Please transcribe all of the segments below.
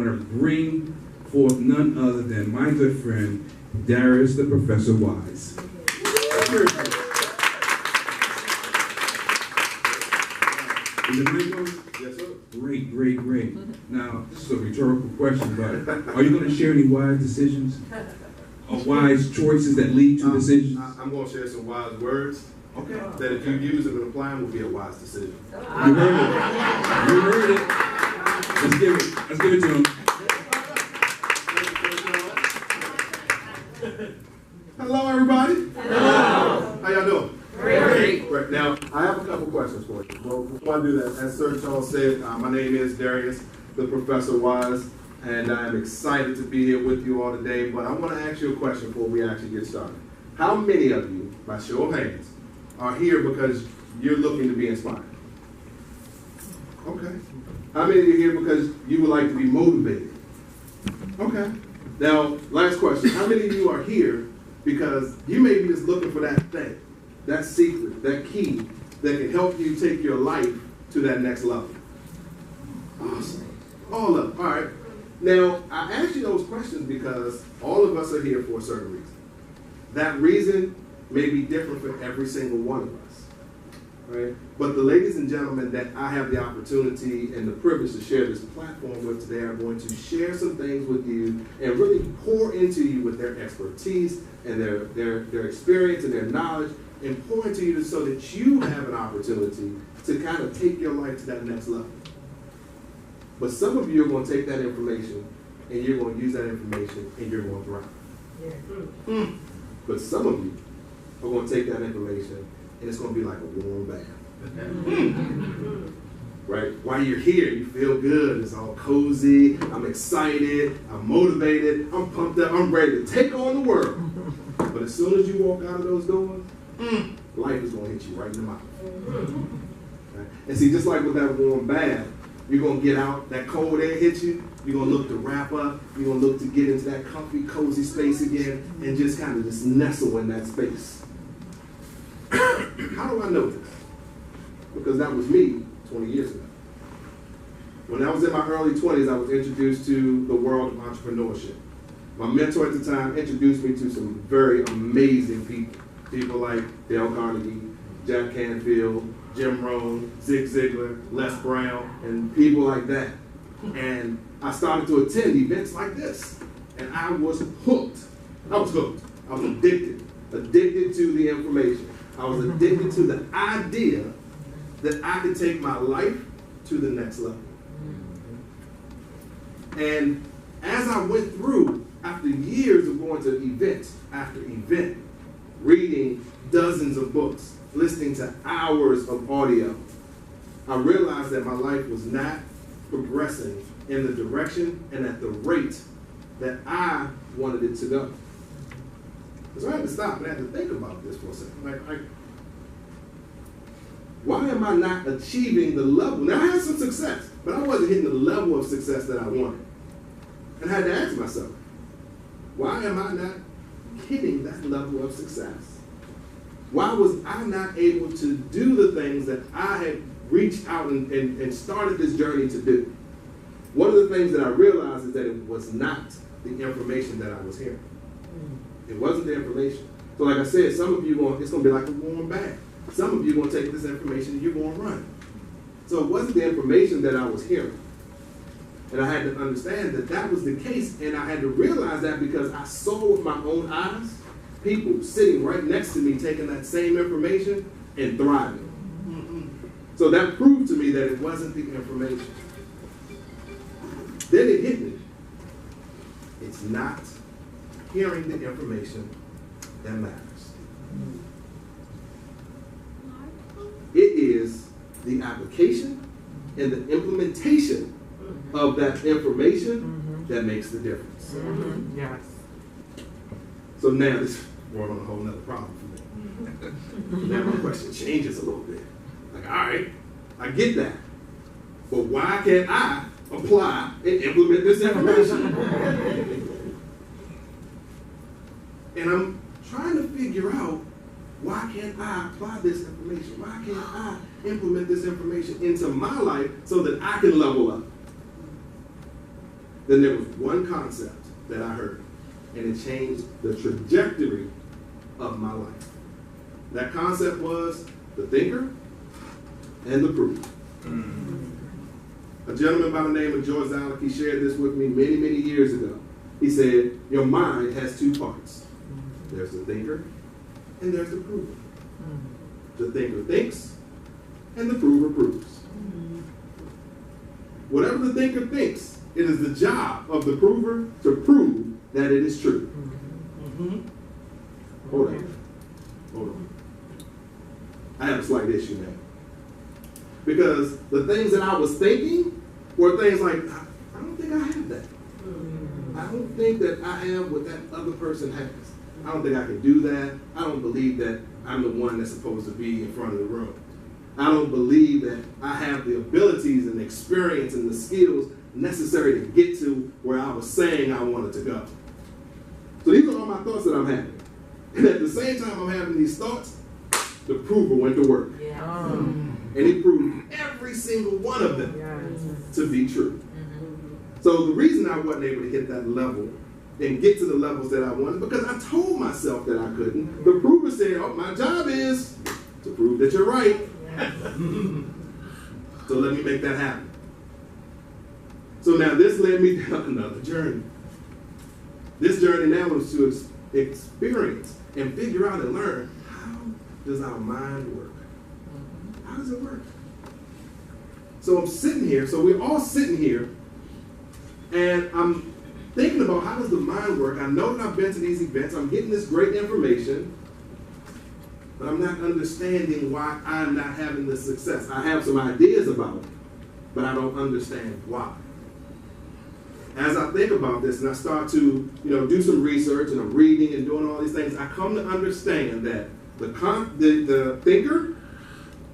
want to bring forth none other than my good friend, Darius the Professor Wise. Is it Nicholas? Yes, sir. Great, great, great. Now, this is a rhetorical question, but are you going to share any wise decisions? Or wise choices that lead to decisions? I'm going to share some wise words. Okay. That if you use them and apply them will be a wise decision. You heard it. You heard it. Let's give it. Let's give it to him. Hello, everybody. Hello. How y'all doing? Great. Great. Now, I have a couple questions for you. Well, before I do that, as Sir Charles said, my name is Darius, the Professor Wise, and I'm excited to be here with you all today. But I want to ask you a question before we actually get started. How many of you, by show of hands, are here because you're looking to be inspired? Okay. How many of you are here because you would like to be motivated? Okay. Now, last question. How many of you are here because you may be just looking for that thing, that secret, that key that can help you take your life to that next level? Awesome. All of them. All right. Now, I asked you those questions because all of us are here for a certain reason. That reason may be different for every single one of us, right? But the ladies and gentlemen that I have the opportunity and the privilege to share this platform with today are going to share some things with you and really pour into you with their expertise and their experience and their knowledge, and pour into you so that you have an opportunity to kind of take your life to that next level. But some of you are going to take that information and you're going to use that information and you're going to thrive. Yeah. But some of you are going to take that information and it's going to be like a warm bath. Right? While you're here, you feel good. It's all cozy. I'm excited. I'm motivated. I'm pumped up. I'm ready to take on the world. But as soon as you walk out of those doors, life is going to hit you right in the mouth. Right? And see, just like with that warm bath, you're going to get out, that cold air hits you, you're going to look to wrap up, you're going to look to get into that comfy, cozy space again, and just kind of just nestle in that space. How do I know this? Because that was me 20 years ago. When I was in my early 20s, I was introduced to the world of entrepreneurship. My mentor at the time introduced me to some very amazing people. People like Dale Carnegie, Jack Canfield, Jim Rohn, Zig Ziglar, Les Brown, and people like that. And I started to attend events like this. And I was hooked. I was hooked. I was addicted. Addicted to the information. I was addicted to the idea that I could take my life to the next level. And as I went through, after years of going to event after event, reading dozens of books, listening to hours of audio, I realized that my life was not progressing in the direction and at the rate that I wanted it to go. So I had to stop and I had to think about this for a second. Why am I not achieving the level? Now, I had some success, but I wasn't hitting the level of success that I wanted. And I had to ask myself, why am I not hitting that level of success? Why was I not able to do the things that I had reached out and started this journey to do? One of the things that I realized is that it was not the information that I was hearing. It wasn't the information. So like I said, some of you, it's going to be like a warm bath. Some of you are going to take this information and you're going to run. So it wasn't the information that I was hearing. And I had to understand that that was the case, and I had to realize that because I saw with my own eyes people sitting right next to me taking that same information and thriving. So that proved to me that it wasn't the information. Then it hit me. It's not hearing the information that matters. It is the application and the implementation of that information that makes the difference. Yes. So now this is more on a whole nother problem for me. Now my question changes a little bit. Like, all right, I get that. But why can't I apply and implement this information? And I'm trying to figure out, why can't I apply this information? Why can't I implement this information into my life so that I can level up? then there was one concept that I heard, and it changed the trajectory of my life. That concept was the thinker and the prover. A gentleman by the name of George Zalek, he shared this with me many, many years ago. He said, your mind has two parts. There's the thinker and there's the prover. The thinker thinks and the prover proves. Whatever the thinker thinks, it is the job of the prover to prove that it is true. Hold on. I have a slight issue now. Because the things that I was thinking were things like, I don't think I have that. I don't think that I have what that other person has. I don't think I can do that. I don't believe that I'm the one that's supposed to be in front of the room. I don't believe that I have the abilities and experience and the skills necessary to get to where I was saying I wanted to go. So these are all my thoughts that I'm having. And at the same time I'm having these thoughts, the prover went to work. And he proved every single one of them to be true. So the reason I wasn't able to hit that level and get to the levels that I wanted, because I told myself that I couldn't. The prover said, oh, my job is to prove that you're right. So let me make that happen. So now this led me down another journey. This journey now was to experience and figure out and learn, how does our mind work? How does it work? So I'm sitting here, so we're all sitting here, and I'm thinking about how does the mind work. I know that I've been to these events, I'm getting this great information, but I'm not understanding why I'm not having the success. I have some ideas about it, but I don't understand why. As I think about this and I start to do some research and I'm reading and doing all these things, I come to understand that the thinker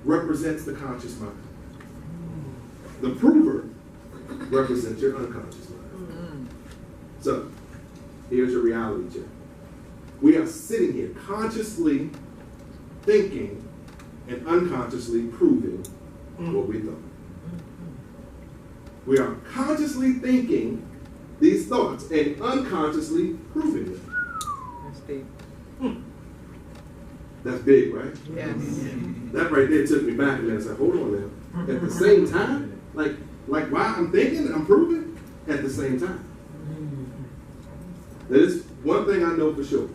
represents the conscious mind. The prover represents your unconscious mind. So, here's your reality check. We are sitting here consciously thinking and unconsciously proving what we thought. We are consciously thinking these thoughts and unconsciously proving them. That's deep. That's big, right? Yes. That right there took me back a minute. I said, hold on now. At the same time, like while I'm thinking and I'm proving, at the same time. There's one thing I know for sure.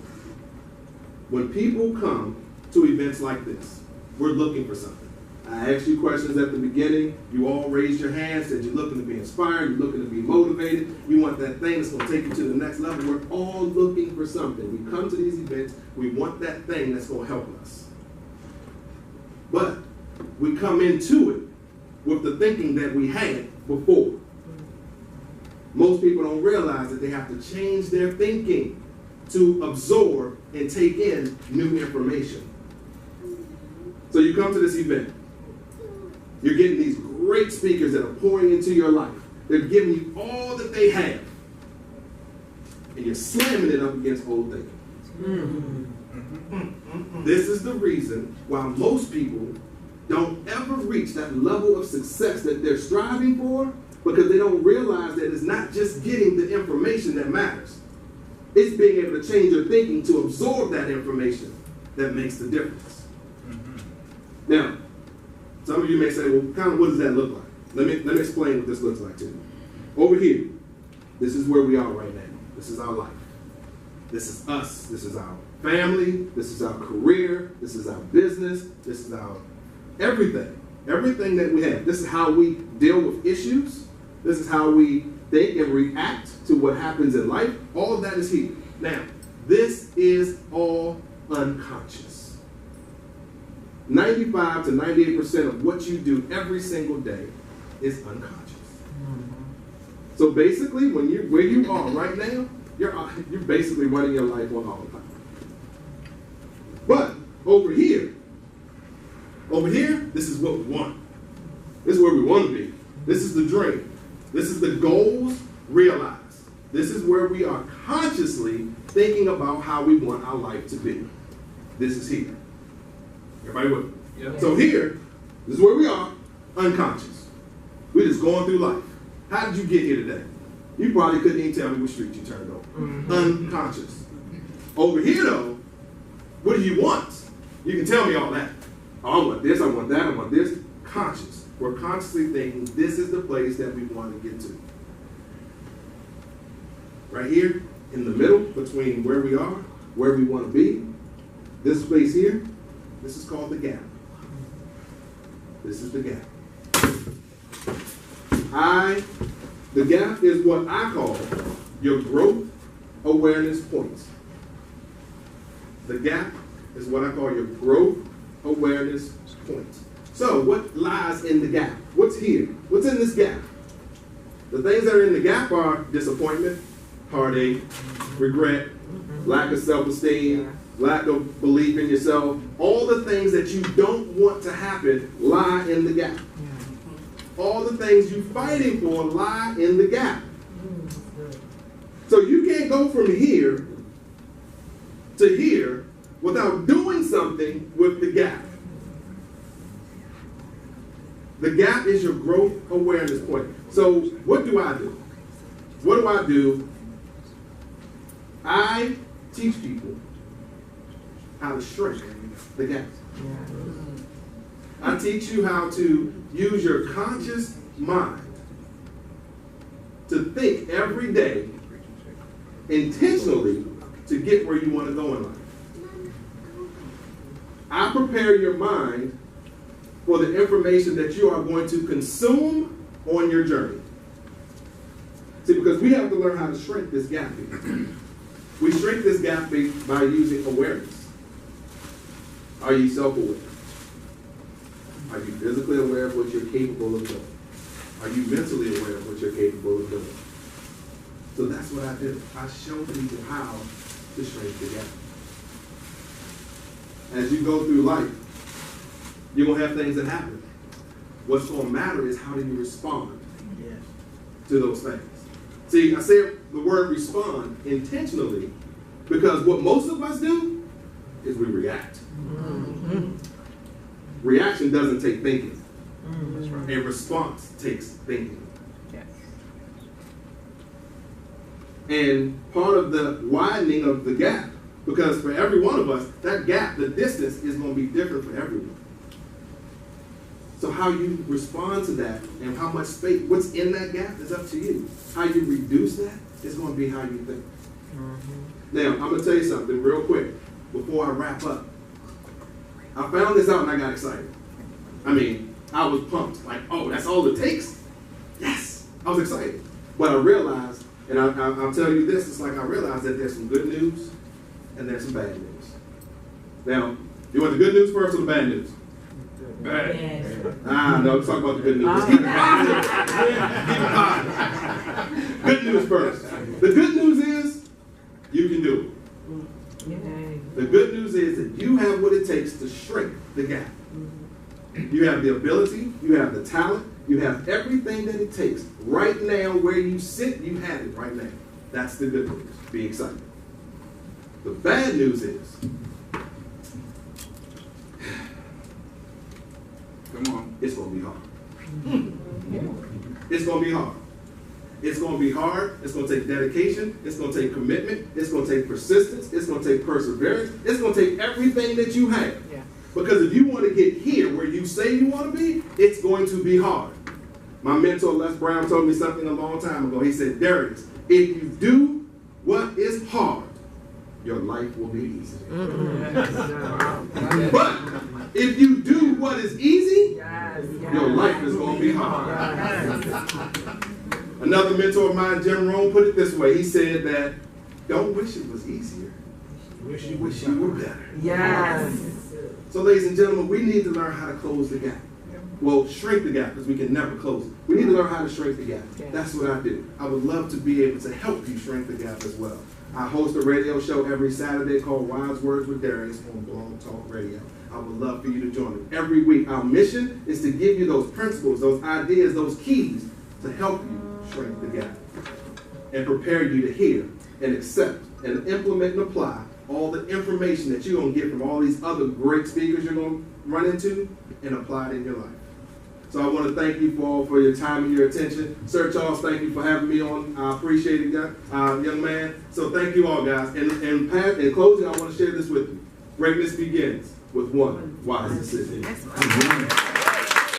When people come to events like this, we're looking for something. I asked you questions at the beginning. You all raised your hands, said you're looking to be inspired, you're looking to be motivated, you want that thing that's going to take you to the next level. We're all looking for something. We come to these events, we want that thing that's going to help us. But we come into it with the thinking that we had before. Most people don't realize that they have to change their thinking to absorb and take in new information. So you come to this event. You're getting these great speakers that are pouring into your life. They're giving you all that they have. And you're slamming it up against old thinking. This is the reason why most people don't ever reach that level of success that they're striving for, because they don't realize that it's not just getting the information that matters. It's being able to change your thinking to absorb that information that makes the difference. Now, some of you may say, well, kind of what does that look like? Let me explain what this looks like to you. Over here, this is where we are right now. This is our life. This is us. This is our family. This is our career. This is our business. This is our everything. Everything that we have. This is how we deal with issues. This is how we think and react to what happens in life. All of that is here. Now, this is all unconscious. 95 to 98% of what you do every single day is unconscious. So basically, where you are right now, you're basically running your life on autopilot. But over here, this is what we want. This is where we want to be. This is the dream. This is the goals realized. This is where we are consciously thinking about how we want our life to be. This is here. Everybody with me? Yep. So here, this is where we are, unconscious. We're just going through life. How did you get here today? You probably couldn't even tell me which street you turned on. Unconscious. Over here, though, what do you want? You can tell me all that. Oh, I want this, I want that, I want this. Conscious. We're consciously thinking this is the place that we want to get to. Right here, in the middle, between where we are, where we want to be, this space here, this is called the gap. This is the gap. The gap is what I call your growth awareness points. The gap is what I call your growth awareness points. So what lies in the gap? What's here? What's in this gap? The things that are in the gap are disappointment, heartache, regret, lack of self-esteem, lack of belief in yourself. All the things that you don't want to happen lie in the gap. All the things you're fighting for lie in the gap. So you can't go from here to here without doing something with the gap. The gap is your growth awareness point. So what do I do? What do I do? I teach people how to shrink the gap. I teach you how to use your conscious mind to think every day intentionally to get where you want to go in life. I prepare your mind for the information that you are going to consume on your journey. See, because we have to learn how to shrink this gap. We shrink this gap by using awareness. Are you self-aware? Are you physically aware of what you're capable of doing? Are you mentally aware of what you're capable of doing? So that's what I do. I show people how to shrink the gap. As you go through life, you're going to have things that happen. What's going to matter is how do you respond to those things. See, I say the word respond intentionally because what most of us do is we react. Reaction doesn't take thinking. That's right. A response takes thinking. Yes. And part of the widening of the gap, because for every one of us, that gap, the distance is going to be different for everyone. So how you respond to that and how much space, what's in that gap is up to you. How you reduce that is going to be how you think. Now, I'm going to tell you something real quick before I wrap up. I found this out and I got excited. I mean, I was pumped. Like, oh, that's all it takes? Yes. I was excited. But I realized, and I'll tell you this, it's like I realized that there's some good news and there's some bad news. Now, you want the good news first or the bad news? Bad. No, let's talk about the good news. Let's keep it positive. Keep it positive. Good news first. The good news is you can do it. The good news is that you have what it takes to shrink the gap. You have the ability, you have the talent, you have everything that it takes. Right now, where you sit, you have it right now. That's the good news. Be excited. The bad news is, Come on. it's going to be hard. It's going to be hard. It's going to be hard. It's going to take dedication. It's going to take commitment. It's going to take persistence. It's going to take perseverance. It's going to take everything that you have. Yeah. Because if you want to get here where you say you want to be, it's going to be hard. My mentor, Les Brown, told me something a long time ago. He said, Darius, if you do what is hard, your life will be easy. But if you do what is easy, your life is going to be hard. Another mentor of mine, Jim Rohn, put it this way. He said that, don't wish it was easier. Wish you were better. Yes. So ladies and gentlemen, we need to learn how to close the gap. Well, shrink the gap because we can never close it. We need to learn how to shrink the gap. That's what I do. I would love to be able to help you shrink the gap as well. I host a radio show every Saturday called Wise Words with Darius on Blog Talk Radio. I would love for you to join me. Every week, our mission is to give you those principles, those ideas, those keys to help you shrink the gap and prepare you to hear and accept and implement and apply all the information that you're going to get from all these other great speakers you're going to run into and apply it in your life. So I want to thank you for your time and your attention. Sir Charles, thank you for having me on. I appreciate it, young man. So thank you all, guys. And in closing, I want to share this with you. Greatness begins with one wise decision. Amen.